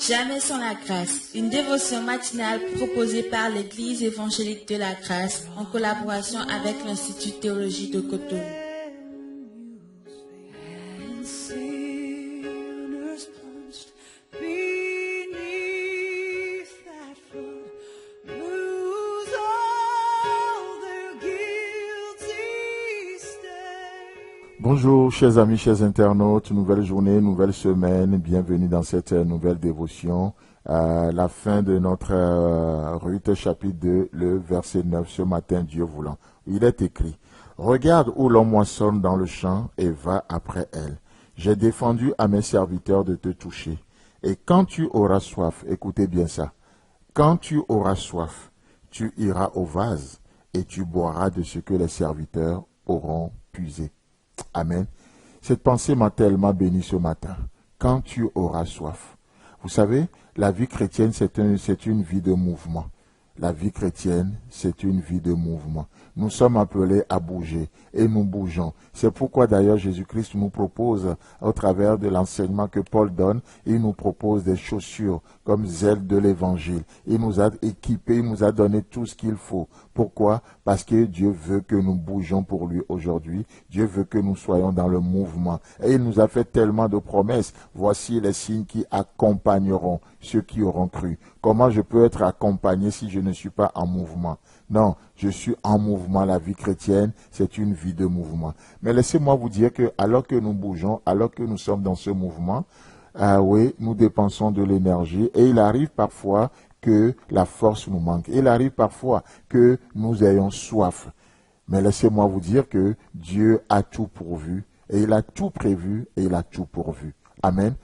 Jamais sans la grâce, une dévotion matinale proposée par l'Église évangélique de la grâce en collaboration avec l'Institut de théologie de Cotonou. Bonjour chers amis, chers internautes, nouvelle journée, nouvelle semaine, bienvenue dans cette nouvelle dévotion. La fin de notre Ruth chapitre 2, le verset 9, ce matin, Dieu voulant. Il est écrit, « Regarde où l'on moissonne dans le champ et va après elle. J'ai défendu à mes serviteurs de te toucher. Et quand tu auras soif, écoutez bien ça, quand tu auras soif, tu iras au vase et tu boiras de ce que les serviteurs auront puisé. » Amen. Cette pensée m'a tellement béni ce matin. Quand tu auras soif. Vous savez, la vie chrétienne, c'est une vie de mouvement. La vie chrétienne, c'est une vie de mouvement. Nous sommes appelés à bouger et nous bougeons. C'est pourquoi d'ailleurs Jésus-Christ nous propose, au travers de l'enseignement que Paul donne, il nous propose des chaussures comme zèle de l'évangile. Il nous a équipés, il nous a donné tout ce qu'il faut. Pourquoi? Parce que Dieu veut que nous bougeons pour lui aujourd'hui. Dieu veut que nous soyons dans le mouvement. Et il nous a fait tellement de promesses. Voici les signes qui accompagneront ceux qui auront cru. Comment je peux être accompagné si je ne suis pas en mouvement? Non, je suis en mouvement. La vie chrétienne, c'est une vie de mouvement. Mais laissez-moi vous dire que alors que nous bougeons, alors que nous sommes dans ce mouvement, oui, nous dépensons de l'énergie et il arrive parfois que la force nous manque. Il arrive parfois que nous ayons soif. Mais laissez-moi vous dire que Dieu a tout pourvu et il a tout prévu et il a tout pourvu. Amen.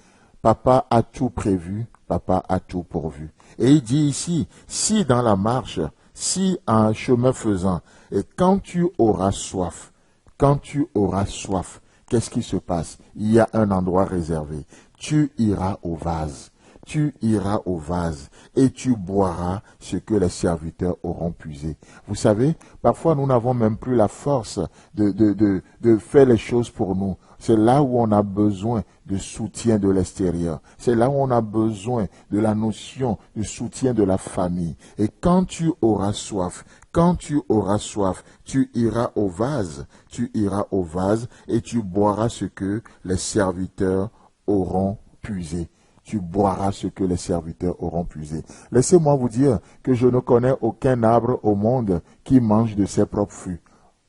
Papa a tout prévu, papa a tout pourvu. Et il dit ici, si dans la marche, si en chemin faisant, et quand tu auras soif, qu'est-ce qui se passe? Il y a un endroit réservé. Tu iras au vase. Tu iras au vase et tu boiras ce que les serviteurs auront puisé. Vous savez, parfois nous n'avons même plus la force de faire les choses pour nous. C'est là où on a besoin de soutien de l'extérieur. C'est là où on a besoin de la notion de soutien de la famille. Et quand tu auras soif, tu iras au vase et tu boiras ce que les serviteurs auront puisé. Tu boiras ce que les serviteurs auront puisé. Laissez-moi vous dire que je ne connais aucun arbre au monde qui mange de ses propres fruits.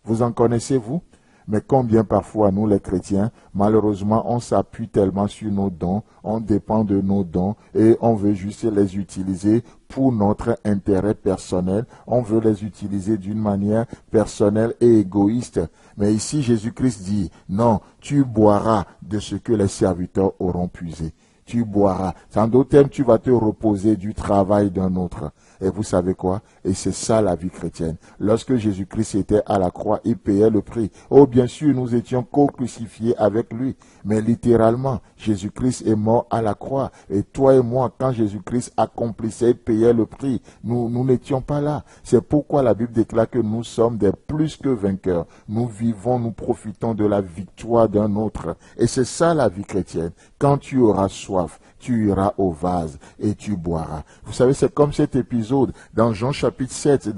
Vous en connaissez-vous? Mais combien parfois, nous les chrétiens, malheureusement, on s'appuie tellement sur nos dons, on dépend de nos dons et on veut juste les utiliser pour notre intérêt personnel. On veut les utiliser d'une manière personnelle et égoïste. Mais ici, Jésus-Christ dit, non, tu boiras de ce que les serviteurs auront puisé. Tu boiras. En d'autres termes, tu vas te reposer du travail d'un autre. Et vous savez quoi? Et c'est ça la vie chrétienne. Lorsque Jésus-Christ était à la croix, il payait le prix. Oh, bien sûr, nous étions co-crucifiés avec lui. Mais littéralement, Jésus-Christ est mort à la croix. Et toi et moi, quand Jésus-Christ accomplissait et payait le prix, nous n'étions pas là. C'est pourquoi la Bible déclare que nous sommes des plus que vainqueurs. Nous vivons, nous profitons de la victoire d'un autre. Et c'est ça la vie chrétienne. Quand tu auras soif, tu iras au vase et tu boiras. Vous savez, c'est comme cet épisode dans Jean chapitre 7,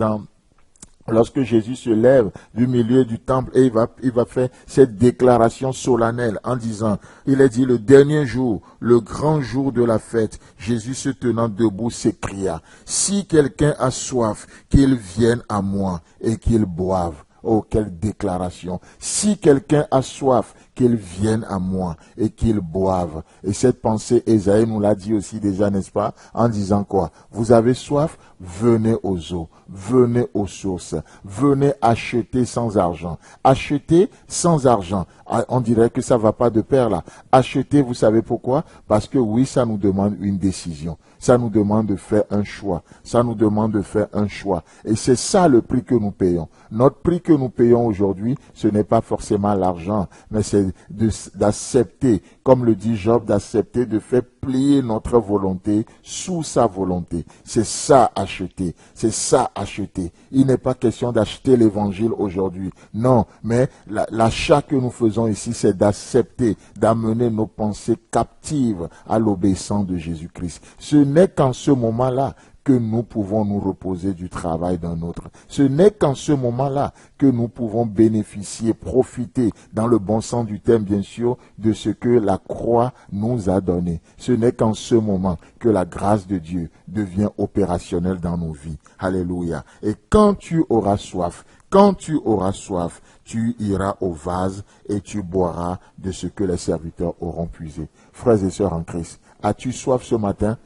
lorsque Jésus se lève du milieu du temple et il va faire cette déclaration solennelle en disant, il est dit le dernier jour, le grand jour de la fête, Jésus se tenant debout s'écria, si quelqu'un a soif, qu'il vienne à moi et qu'il boive. Oh, quelle déclaration! Si quelqu'un a soif, qu'il vienne à moi et qu'il boive. Et cette pensée, Ésaïe nous l'a dit aussi déjà, n'est-ce pas? En disant quoi? Vous avez soif? Venez aux eaux, venez aux sources, venez acheter sans argent. Acheter sans argent. On dirait que ça va pas de pair là. Acheter, vous savez pourquoi? Parce que oui, ça nous demande une décision. Ça nous demande de faire un choix. Ça nous demande de faire un choix. Et c'est ça le prix que nous payons. Notre prix que nous payons aujourd'hui, ce n'est pas forcément l'argent, mais c'est d'accepter, comme le dit Job, d'accepter de faire plier notre volonté sous sa volonté. C'est ça acheter. C'est ça acheter. Il n'est pas question d'acheter l'évangile aujourd'hui. Non, mais l'achat que nous faisons ici, c'est d'accepter, d'amener nos pensées captives à l'obéissance de Jésus-Christ. Ce n'est qu'en ce moment-là que nous pouvons nous reposer du travail d'un autre. Ce n'est qu'en ce moment-là que nous pouvons bénéficier, profiter, dans le bon sens du terme bien sûr, de ce que la croix nous a donné. Ce n'est qu'en ce moment que la grâce de Dieu devient opérationnelle dans nos vies. Alléluia. Et quand tu auras soif, tu iras au vase et tu boiras de ce que les serviteurs auront puisé. Frères et sœurs en Christ, as-tu soif ce matin?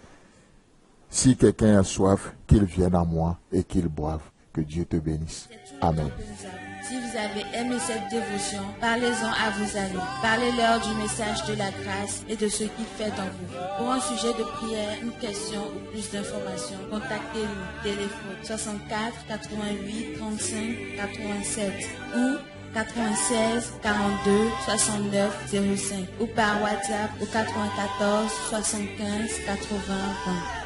Si quelqu'un a soif, qu'il vienne à moi et qu'il boive. Que Dieu te bénisse. Amen. Si vous avez aimé cette dévotion, parlez-en à vos amis. Parlez-leur du message de la grâce et de ce qu'il fait en vous. Pour un sujet de prière, une question ou plus d'informations, contactez-nous. Téléphone 64 88 35 87 ou 96 42 69 05 ou par WhatsApp au 94 75 80 20.